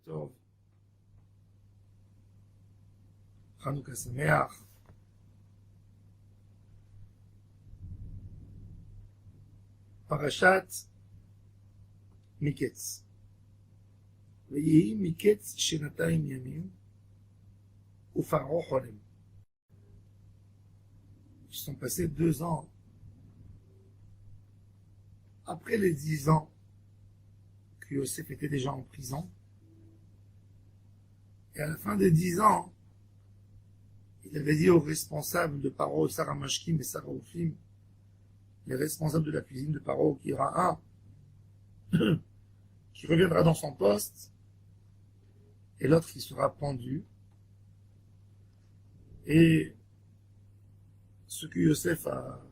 טוב, חנוכה שמח. פרשת מקץ. ויהי מקץ 2 ימים, ופרעה חולם. Ils sont passés 2 ans. Après les 10 ans que Yosef était déjà en prison, et à la fin des 10 ans, il avait dit aux responsables de Paro, Sarah Mashkim et Sarah Ophim, les responsables de la cuisine de Paro, qu'il y aura un qui reviendra dans son poste et l'autre qui sera pendu. Et ce que Yosef a,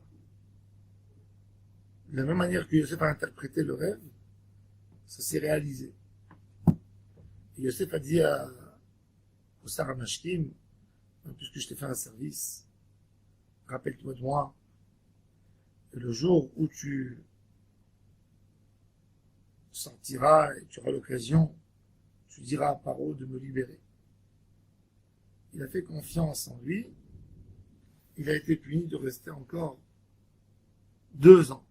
de la même manière que Yosef a interprété le rêve, ça s'est réalisé. Et Yosef a dit au Sarah Mashkim, puisque je t'ai fait un service, rappelle-toi de moi, et le jour où tu sortiras et tu auras l'occasion, tu diras à Paro de me libérer. Il a fait confiance en lui, il a été puni de rester encore 2 ans.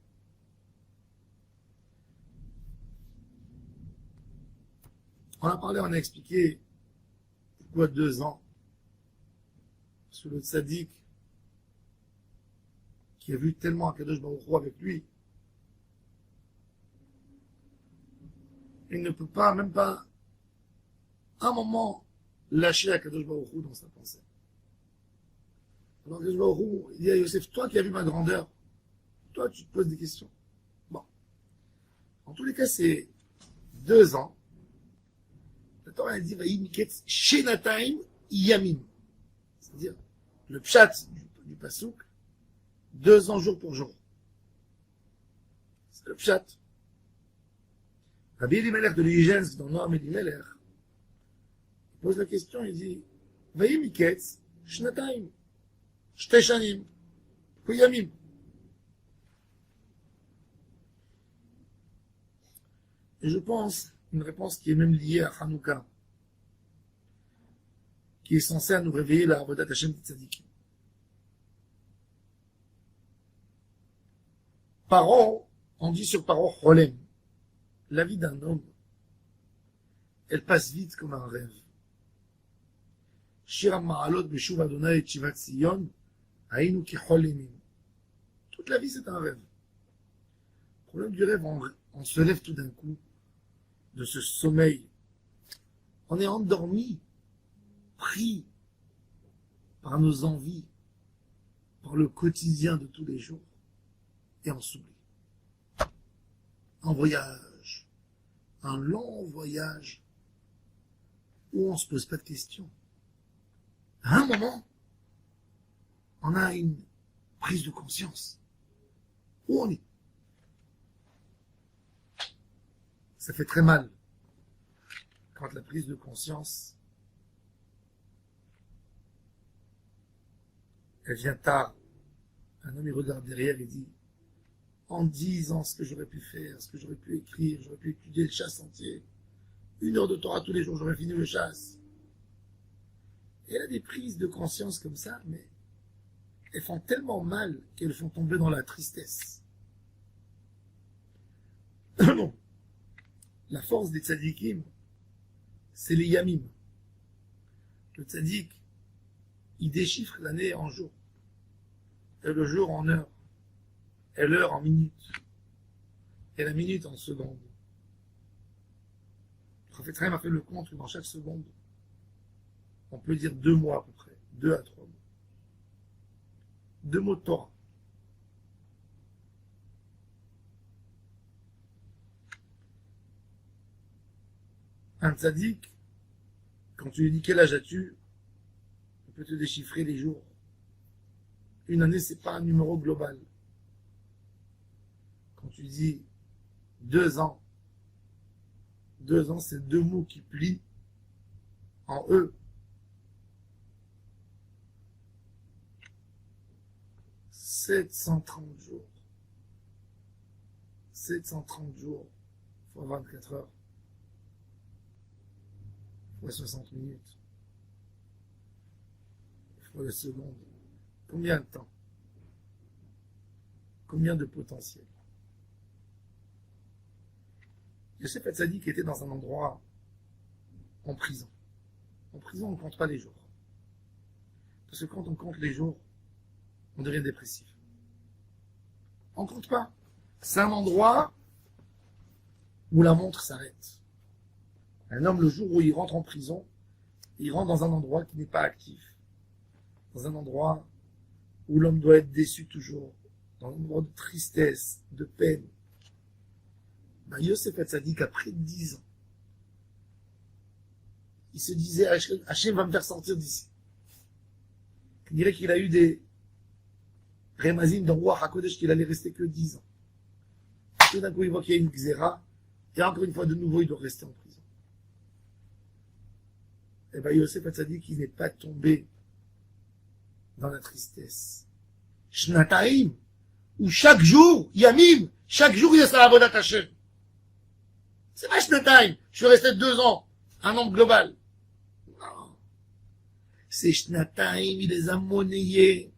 On a parlé, on a expliqué pourquoi 2 ans. Parce que le tzaddik, qui a vu tellement Akadosh Baruch Hu avec lui, il ne peut pas, même pas un moment, lâcher Akadosh Baruch Hu dans sa pensée. Alors Akadosh Baruch Hu, il dit à Yosef, toi qui as vu ma grandeur, toi tu te poses des questions. Bon. En tous les cas, c'est 2 ans. La Torah a dit, Vaï Miketz Shenataim Yamim. C'est-à-dire, le pshat du pasouk, 2 ans jour pour jour. C'est le pshat. Rabbi Elimelech de l'Igens, dans Noam Elimelech, il pose la question, il dit, Vaï Miketz Shenataim, Shteshanim, Yamim. Et je pense, une réponse qui est même liée à Hanouka, qui est censée à nous réveiller la Avodat Hashem Tzadikim. Paro, on dit sur Paro Cholem, la vie d'un homme, elle passe vite comme un rêve. Shir Ma'alot Beshuv Adonai et Shivat Sion, Hainu Ki Cholemim. Toute la vie c'est un rêve. Le problème du rêve, on se lève tout d'un coup de ce sommeil. On est endormi, pris par nos envies, par le quotidien de tous les jours, et on s'oublie. Un voyage, un long voyage, où on ne se pose pas de questions. À un moment, on a une prise de conscience. Où on est? Ça fait très mal quand la prise de conscience, elle vient tard. Un homme, il regarde derrière et dit, en 10 ans, ce que j'aurais pu faire, ce que j'aurais pu écrire, j'aurais pu étudier le chasse entier. 1 heure de Torah tous les jours, j'aurais fini le chasse. Et elle a des prises de conscience comme ça, mais elles font tellement mal qu'elles font tomber dans la tristesse. Bon. La force des tzadikim, c'est les yamim. Le tzadik, il déchiffre l'année en jours, et le jour en heures, et l'heure en minutes, et la minute en secondes. Le prophète Chaim a fait le compte que dans chaque seconde, on peut dire 2 mots à peu près, 2 à 3 mots. 2 mots de Torah. Un tzaddik, quand tu lui dis quel âge as-tu, il peut te déchiffrer les jours. Une année, c'est pas un numéro global. Quand tu dis 2 ans, 2 ans, c'est 2 mots qui plient en E. 730 jours. 730 jours fois 24 heures. fois 60 minutes, fois la seconde. Combien de temps? Combien de potentiel? Yosef Hatzadik était dans un endroit en prison. En prison, on ne compte pas les jours. Parce que quand on compte les jours, on devient dépressif. On ne compte pas. C'est un endroit où la montre s'arrête. Un homme, le jour où il rentre en prison, il rentre dans un endroit qui n'est pas actif. Dans un endroit où l'homme doit être déçu toujours. Dans un endroit de tristesse, de peine. Ben, Yosef Hatzadik, après 10 ans, il se disait, Hachem va me faire sortir d'ici. Il dirait qu'il a eu des Remazim dans Ruach HaKodesh qu'il allait rester que 10 ans. Tout d'un coup, il voit qu'il y a une Xéra, et encore une fois, de nouveau, il doit rester en prison. Et bien, Yosef Hatzadik, il n'est pas tombé dans la tristesse. Shnataim, où chaque jour, Yamim, chaque jour, il y a sa avodat Hashem. C'est pas Shnataim, je suis resté 2 ans, un an global. Non. C'est Shnataim, il les a monnayés,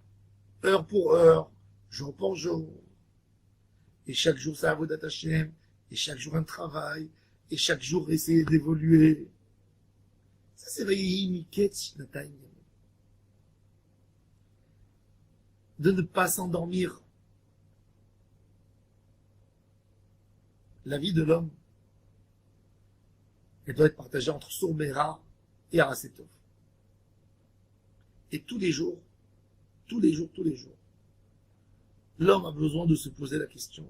heure pour heure, jour pour jour. Et chaque jour, ça avodat Hashem, et chaque jour un travail, et chaque jour essayer d'évoluer. Ça, c'est Vayihiket Shnataim. De ne pas s'endormir. La vie de l'homme, elle doit être partagée entre Sourmera et Arasetov. Et tous les jours, l'homme a besoin de se poser la question: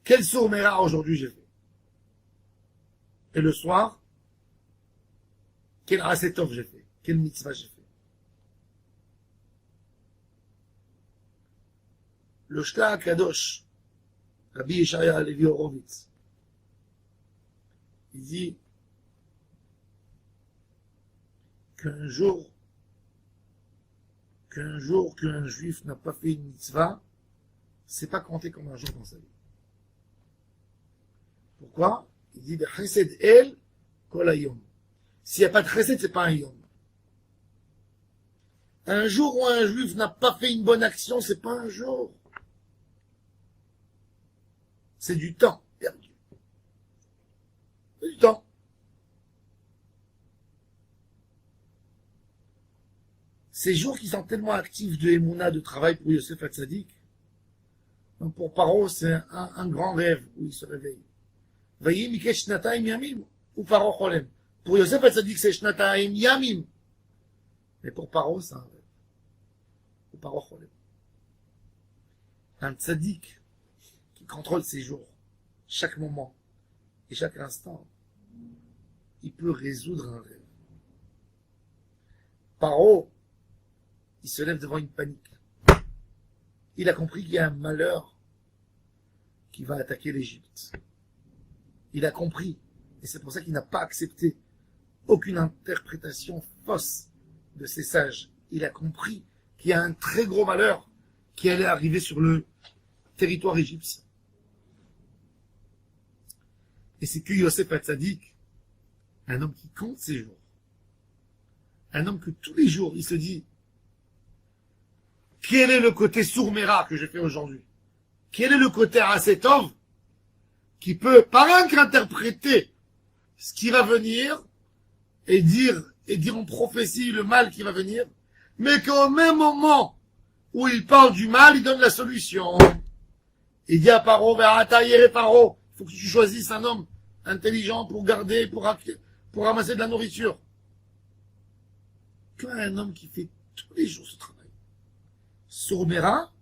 quel Sourmera aujourd'hui j'ai fait? Et le soir, quel Arasetov j'ai fait? Quel mitzvah j'ai fait? Le Shta Kadosh, Rabbi Yeshaya Levi Horowitz, il dit qu'un jour qu'un juif n'a pas fait une mitzvah, c'est pas compté comme un jour dans sa vie. Pourquoi? Il dit Chesed El Kol Hayom. S'il n'y a pas de Chesed, c'est pas un Yom. Un jour où un juif n'a pas fait une bonne action, c'est pas un jour. C'est du temps perdu. C'est du temps. Ces jours qui sont tellement actifs de Emouna, de travail pour Yosef Hatzadik, donc pour Paro, c'est un grand rêve où il se réveille. Vayim Mikesh Shnataim Yamim, ou Paro Cholem. Pour Yosef Hatzadik, c'est Shnataim Yamim. Mais pour Paro, c'est un rêve. Ou Paro Cholem. Un tzaddik qui contrôle ses jours, chaque moment et chaque instant, il peut résoudre un rêve. Paro, il se lève devant une panique. Il a compris qu'il y a un malheur qui va attaquer l'Égypte. Il a compris, et c'est pour ça qu'il n'a pas accepté aucune interprétation fausse de ces sages. Il a compris qu'il y a un très gros malheur qui allait arriver sur le territoire égyptien. Et c'est que Yosef Hatzadik, un homme qui compte ses jours, un homme que tous les jours il se dit: quel est le côté Sourmera que j'ai fait aujourd'hui? Quel est le côté Arasetov qui peut, par un interpréter ce qui va venir et dire en prophétie le mal qui va venir, mais qu'au même moment où il parle du mal, il donne la solution. Il dit à Paro, Paro, il faut que tu choisisses un homme intelligent pour garder, pour ramasser de la nourriture. Qu'un homme qui fait tous les jours ce travail. Sourmera,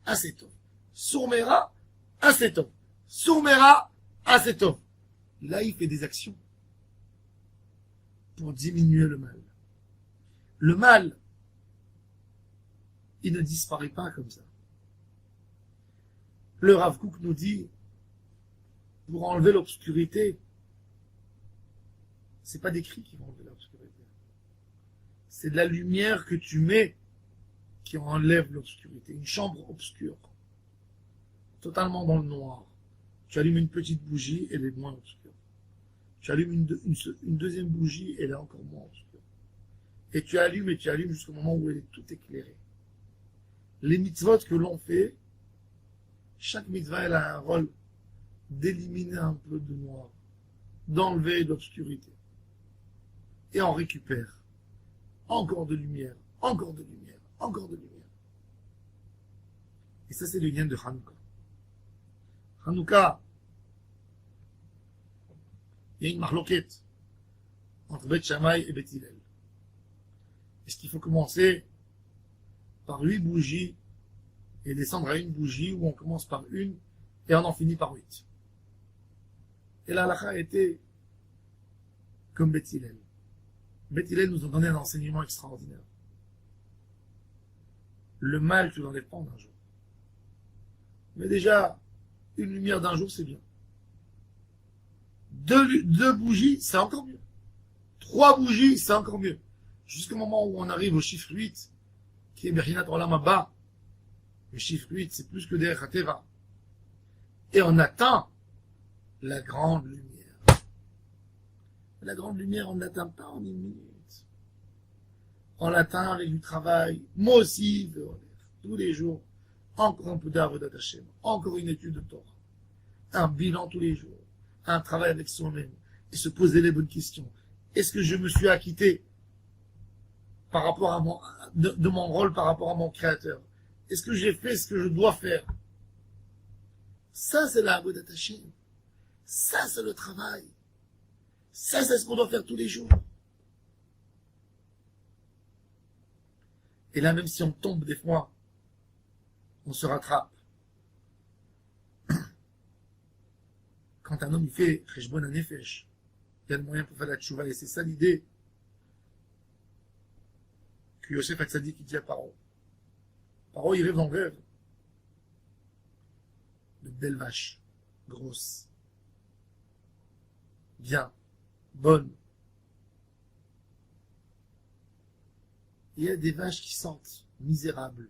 Asetov. Sourmera, Asetov. Sourmera, Asetov. Là, il fait des actions pour diminuer le mal. Le mal, il ne disparaît pas comme ça. Le Rav Kook nous dit, pour enlever l'obscurité, c'est pas des cris qui vont enlever l'obscurité. C'est de la lumière que tu mets qui enlève l'obscurité. Une chambre obscure, totalement dans le noir. Tu allumes une petite bougie, elle est moins obscure. Tu allumes une deuxième bougie, elle est encore moins obscure. Et tu allumes jusqu'au moment où elle est tout éclairée. Les mitzvot que l'on fait, chaque mitzvah, elle a un rôle d'éliminer un peu de noir, d'enlever l'obscurité. Et on récupère encore de lumière, encore de lumière, encore de lumière. Et ça, c'est le lien de Hanouka. Hanouka, il y a une marloquette entre Beth Shammai et Beth Hillel. Est-ce qu'il faut commencer par 8 bougies et descendre à une bougie, ou on commence par une et on en finit par 8? Et la halakha était comme Beth Hillel. Beth Hillel nous a donné un enseignement extraordinaire. Le mal, tu l'enlèves pas en un jour. Mais déjà, une lumière d'un jour, c'est bien. Deux bougies, c'est encore mieux. 3 bougies, c'est encore mieux. Jusqu'au moment où on arrive au chiffre 8, qui est Bechinat Olam Haba. Le chiffre 8, c'est plus que Derech HaTeva. Et on atteint la grande lumière. La grande lumière, on ne l'atteint pas en une minute. On l'atteint avec du travail. Moi aussi, tous les jours. Encore un peu d'Avodat Hashem. Encore une étude de Torah. Un bilan tous les jours. Un travail avec soi-même. Et se poser les bonnes questions. Est-ce que je me suis acquitté par rapport à de mon rôle par rapport à mon Créateur? Est-ce que j'ai fait ce que je dois faire? Ça, c'est la Avodat Hashem. Ça, c'est le travail. Ça, c'est ce qu'on doit faire tous les jours. Et là, même si on tombe des fois, on se rattrape. Quand un homme il fait Cheshbon HaNefesh, il y a le moyen pour faire la tchouva. Et c'est ça l'idée que Yosef Hatzadik dit à Paro. Paro, il rêve dans le rêve de belles vaches, grosses, bien, bonnes. Il y a des vaches qui sentent misérables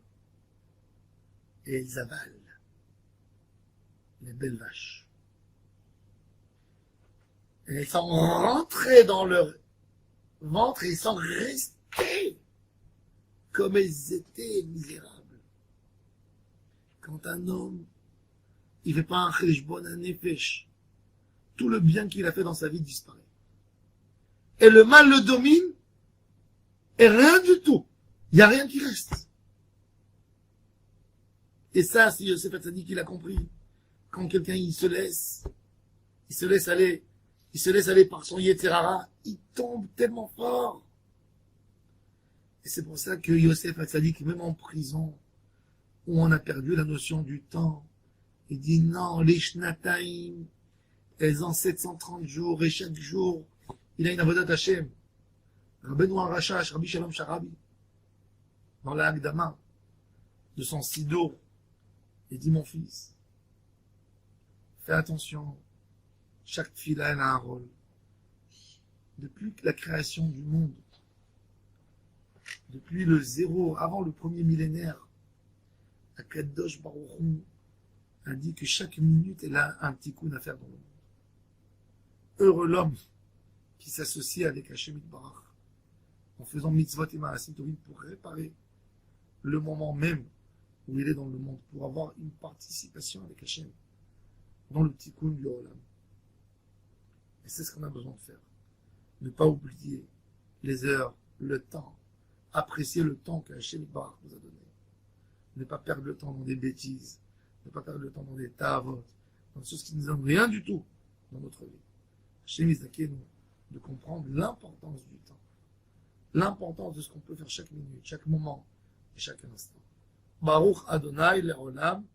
et elles avalent les belles vaches. Et elles sont rentrées dans leur ventre et elles sont restées comme elles étaient misérables. Quand un homme, il ne fait pas un cheshbon HaNefesh, tout le bien qu'il a fait dans sa vie disparaît. Et le mal le domine, et rien du tout. Il n'y a rien qui reste. Et ça, c'est Yosef Hatzadik qui l'a compris. Quand quelqu'un, il se laisse aller par son Yetzer Hara, il tombe tellement fort. Et c'est pour ça que Yosef Hatzadik, même en prison, où on a perdu la notion du temps, il dit non, les Shnataim, elles ont 730 jours, et chaque jour, il a une avodat Hashem. Rabbeinu Arachash, Rabbi Shalom Sharabi, dans la Hagdama de son Sido, il dit, mon fils, fais attention, chaque fila, elle a un rôle. Depuis la création du monde, depuis le zéro, avant le premier millénaire, Akadosh Baruch Hu a dit que chaque minute, elle a un petit coup à faire dans le monde. Heureux l'homme qui s'associe avec Hashem Barach en faisant mitzvot et ma'asim tovim pour réparer le moment même où il est dans le monde, pour avoir une participation avec Hashem dans le tikkun du Olam. Et c'est ce qu'on a besoin de faire. Ne pas oublier les heures, le temps, apprécier le temps que Hashem Barach nous a donné. Ne pas perdre le temps dans des bêtises, ne pas perdre le temps dans des tavot, dans des choses qui ne nous donnent rien du tout dans notre vie. Hashem Izakenu, de comprendre l'importance du temps, l'importance de ce qu'on peut faire chaque minute, chaque moment et chaque instant. Baruch Adonai Le'olam.